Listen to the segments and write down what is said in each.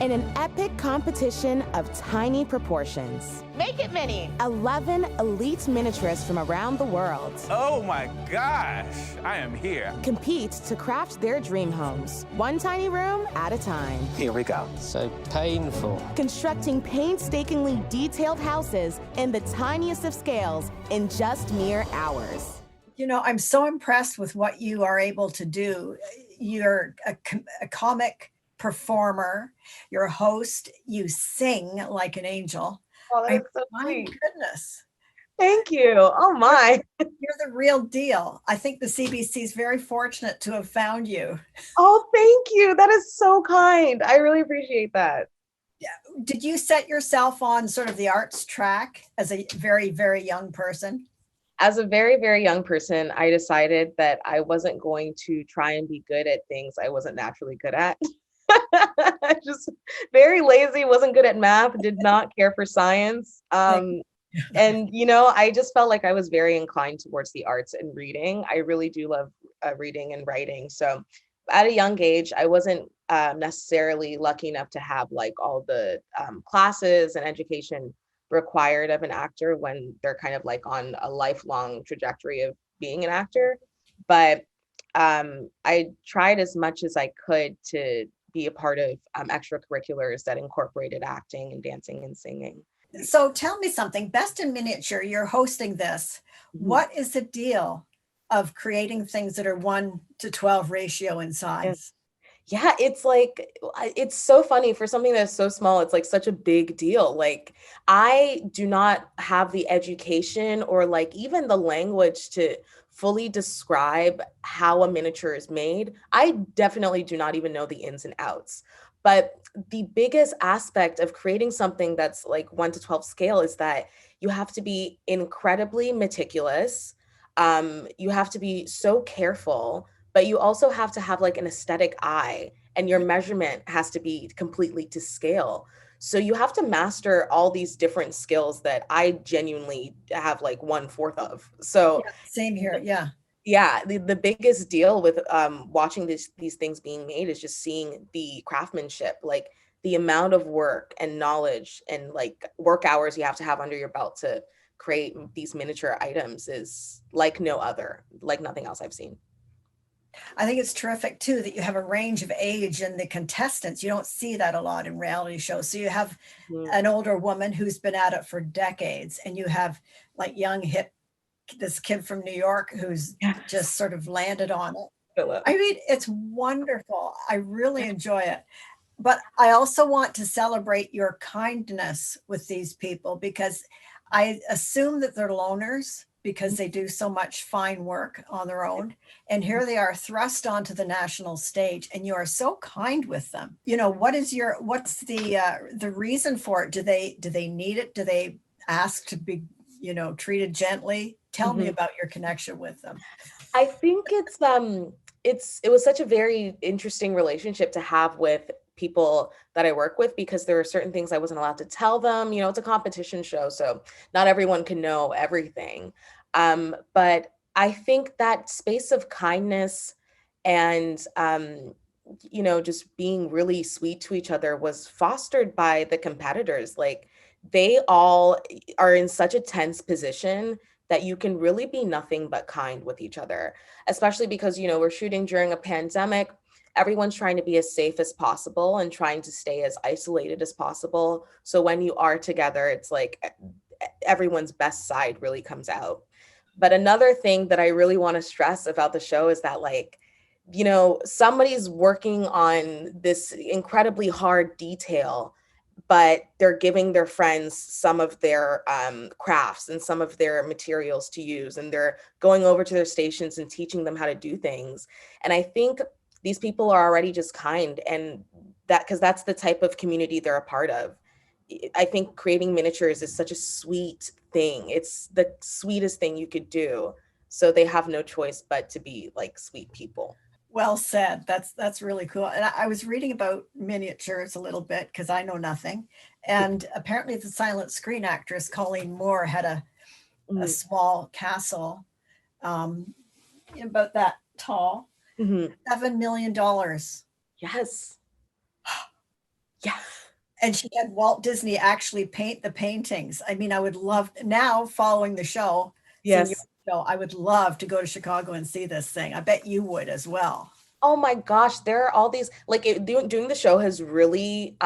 in an epic competition of tiny proportions. Make it mini. 11 elite miniaturists from around the world Oh my gosh, I am here. compete to craft their dream homes, one tiny room at a time. Here we go. So painful. Constructing painstakingly detailed houses in the tiniest of scales in just mere hours. You know, I'm so impressed with what you are able to do. You're a comic performer, you're a host, you sing like an angel. Oh, that's so My sweet. goodness, Thank you. Oh my. you're the real deal. I think the CBC is very fortunate to have found you. Oh, thank you. That is so kind. I really appreciate that. Did you set yourself on sort of the arts track as a very, very young person? As a very, very young person, I decided that I wasn't going to try and be good at things I wasn't naturally good at. Just very lazy, wasn't good at math, did not care for science. And, you know, I just felt like I was very inclined towards the arts and reading. I really do love reading and writing. So at a young age, I wasn't necessarily lucky enough to have like all the classes and education required of an actor when they're kind of like on a lifelong trajectory of being an actor. But I tried as much as I could to be a part of extracurriculars that incorporated acting and dancing and singing. So tell me something, Best in Miniature, you're hosting this. What is the deal of creating things that are 1:12 ratio in size? Yeah, it's like, it's so funny for something that's so small. It's like such a big deal. Like, I do not have the education or like even the language to fully describe how a miniature is made. I definitely do not even know the ins and outs. But the biggest aspect of creating something that's like 1:12 scale is that you have to be incredibly meticulous. You have to be so careful, but you also have to have like an aesthetic eye, and your measurement has to be completely to scale. So you have to master all these different skills that I genuinely have like 1/4 of. So Yeah, same here, yeah. yeah, the biggest deal with watching these things being made is just seeing the craftsmanship, like the amount of work and knowledge and like work hours you have to have under your belt to create these miniature items is like no other, like nothing else I've seen. I think it's terrific too that you have a range of age in the contestants. You don't see that a lot in reality shows. So you have an older woman who's been at it for decades, and you have like young hip, this kid from New York who's just sort of landed on it. I mean, it's wonderful. I really enjoy it. But I also want to celebrate your kindness with these people, because I assume that they're loners because they do so much fine work on their own. And here they are thrust onto the national stage, and you are so kind with them. You know, what's the reason for it? Do they need it? Do they ask to be, you know, treated gently? Tell me about your connection with them. I think it was such a very interesting relationship to have with people that I work with, because there are certain things I wasn't allowed to tell them. You know, it's a competition show, so not everyone can know everything. But I think that space of kindness and you know, just being really sweet to each other was fostered by the competitors. Like, they all are in such a tense position that you can really be nothing but kind with each other, especially because, you know, we're shooting during a pandemic. Everyone's trying to be as safe as possible and trying to stay as isolated as possible. So when you are together, it's like everyone's best side really comes out. But another thing that I really want to stress about the show is that, like, you know, somebody's working on this incredibly hard detail, but they're giving their friends some of their crafts and some of their materials to use, and they're going over to their stations and teaching them how to do things. And I think these people are already just kind, and that, because that's the type of community they're a part of. I think creating miniatures is such a sweet thing. It's the sweetest thing you could do. So they have no choice but to be like sweet people. Well said. That's really cool. And I was reading about miniatures a little bit because I know nothing. And apparently the silent screen actress Colleen Moore had a small castle about that tall, $7 million. Yes. Yeah. And she had Walt Disney actually paint the paintings. I mean, I would love now following the show, seeing your Yes. show, I would love to go to Chicago and see this thing. I bet you would as well. Oh my gosh, there are all these like doing the show has really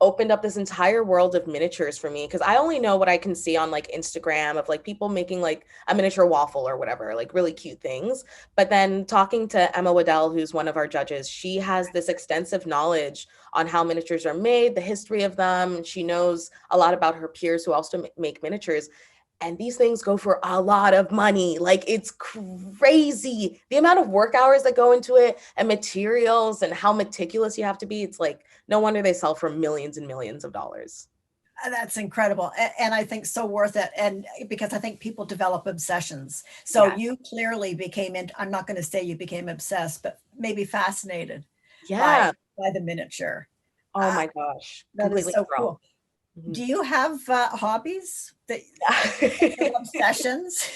opened up this entire world of miniatures for me because I only know what I can see on like Instagram of like people making like a miniature waffle or whatever, like really cute things. But then talking to Emma Waddell, who's one of our judges, she has this extensive knowledge on how miniatures are made, the history of them. She knows a lot about her peers who also make miniatures. And these things go for a lot of money. Like it's crazy. The amount of work hours that go into it and materials and how meticulous you have to be. It's like, no wonder they sell for millions and millions of dollars. That's incredible. And I think so worth it. And because I think people develop obsessions. So Yes. you clearly became I'm not going to say you became obsessed, but maybe fascinated Yeah. by the miniature. Oh my gosh. That is Completely so thrown. cool. Do you have hobbies that obsessions?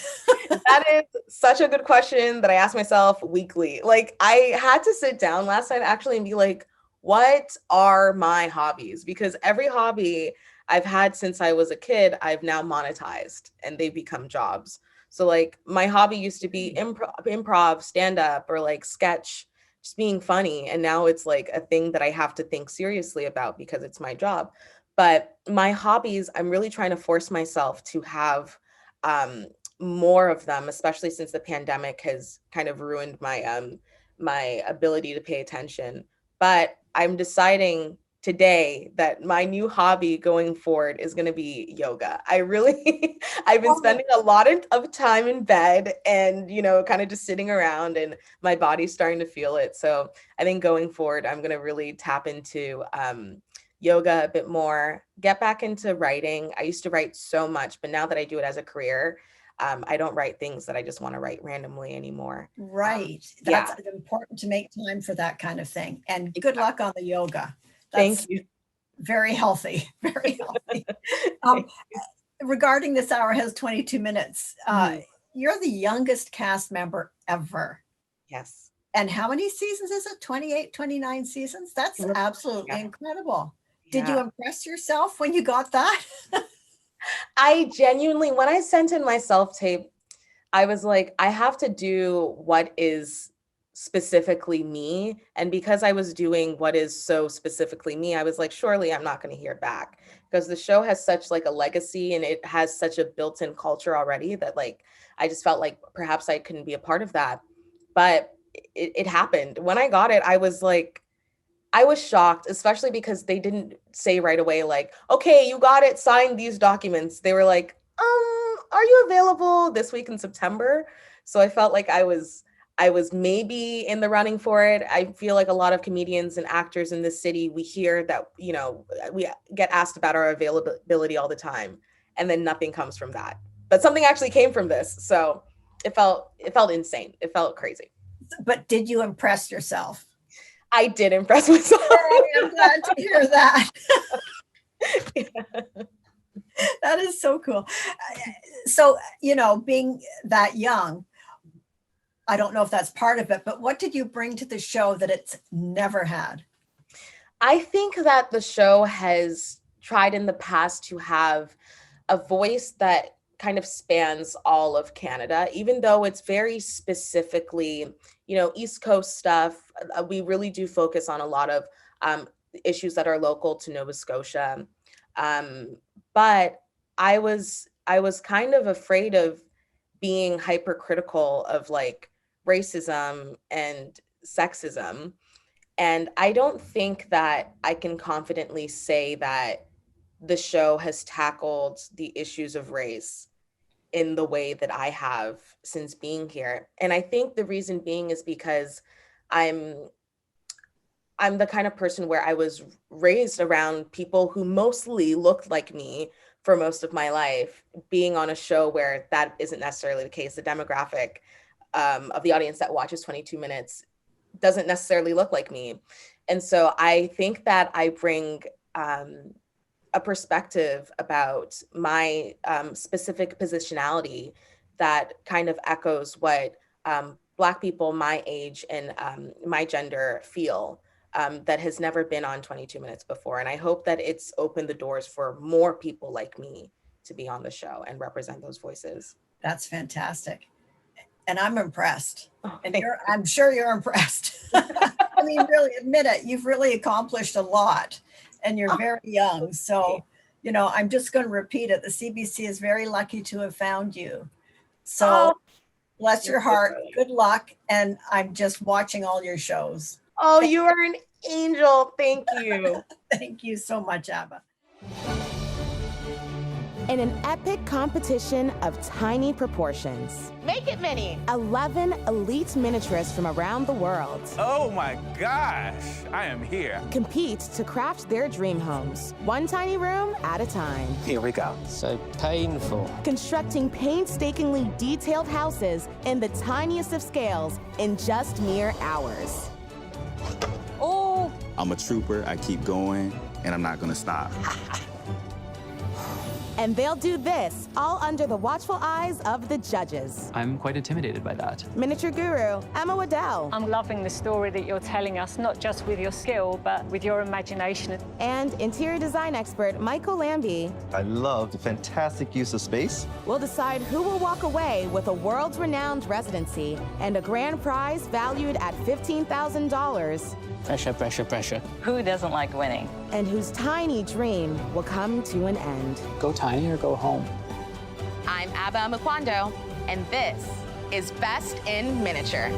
That is such a good question that I ask myself weekly. Like I had to sit down last night actually and be like, what are my hobbies? Because every hobby I've had since I was a kid, I've now monetized and they've become jobs. So like my hobby used to be improv, stand up or like sketch, just being funny. And now it's like a thing that I have to think seriously about because it's my job. But my hobbies, I'm really trying to force myself to have more of them, especially since the pandemic has kind of ruined my ability to pay attention. But I'm deciding today that my new hobby going forward is going to be yoga. I really I've been spending a lot of time in bed and kind of just sitting around and my body's starting to feel it. So I think going forward I'm going to really tap into yoga a bit more, get back into writing. I used to write so much, but now that I do it as a career, I don't write things that I just want to write randomly anymore. Right. That's important to make time for that kind of thing. And good luck on the yoga. That's Thank you. Very healthy, very healthy. Regarding this hour has 22 minutes. You're the youngest cast member ever. Yes. And how many seasons is it? 28, 29 seasons? That's absolutely incredible. Did you impress yourself when you got that? I genuinely, when I sent in my self-tape, I was like, I have to do what is specifically me. And because I was doing what is so specifically me, I was like, surely I'm not going to hear back because the show has such like a legacy and it has such a built-in culture already that like, I just felt like perhaps I couldn't be a part of that. But it happened. When I got it, I was like, I was shocked, especially because they didn't say right away, like, okay, you got it, sign these documents. They were like, are you available this week in September? So I felt like I was maybe in the running for it. I feel like a lot of comedians and actors in this city, we hear that, we get asked about our availability all the time, and then nothing comes from that. But something actually came from this. So it felt insane. It felt crazy. But did you impress yourself? I did impress myself. I'm glad to hear that. That is so cool. So, being that young, I don't know if that's part of it, but what did you bring to the show that it's never had? I think that the show has tried in the past to have a voice that kind of spans all of Canada, even though it's very specifically, East Coast stuff. We really do focus on a lot of issues that are local to Nova Scotia. But I was kind of afraid of being hypercritical of like racism and sexism. And I don't think that I can confidently say that the show has tackled the issues of race in the way that I have since being here. And I think the reason being is because I'm the kind of person where I was raised around people who mostly looked like me for most of my life. Being on a show where that isn't necessarily the case, the demographic of the audience that watches 22 minutes doesn't necessarily look like me. And so I think that I bring a perspective about my specific positionality that kind of echoes what Black people my age and my gender feel that has never been on 22 Minutes before. And I hope that it's opened the doors for more people like me to be on the show and represent those voices. That's fantastic. And I'm impressed. Oh, And I'm sure you're impressed. I mean, really admit it. You've really accomplished a lot and you're very young. So, you know, I'm just going to repeat it. The CBC is very lucky to have found you. So bless your heart. Good luck. And I'm just watching all your shows. Oh, you are an angel. Thank you. Thank you so much, Aba. In an epic competition of tiny proportions, Make it mini. 11 elite miniaturists from around the world Oh my gosh, I am here. compete to craft their dream homes, one tiny room at a time, Here we go. So painful. constructing painstakingly detailed houses in the tiniest of scales in just mere hours. Oh, I'm a trooper, I keep going, and I'm not gonna stop. And they'll do this all under the watchful eyes of the judges. I'm quite intimidated by that. Miniature guru Emma Waddell I'm loving the story that you're telling us, not just with your skill, but with your imagination. and interior design expert Michael Lambie I love the fantastic use of space. will decide who will walk away with a world-renowned residency and a grand prize valued at $15,000, pressure, pressure, pressure. Who doesn't like winning? and whose tiny dream will come to an end. Go tiny or go home. I'm Aba Amuquandoh, and this is Best in Miniature.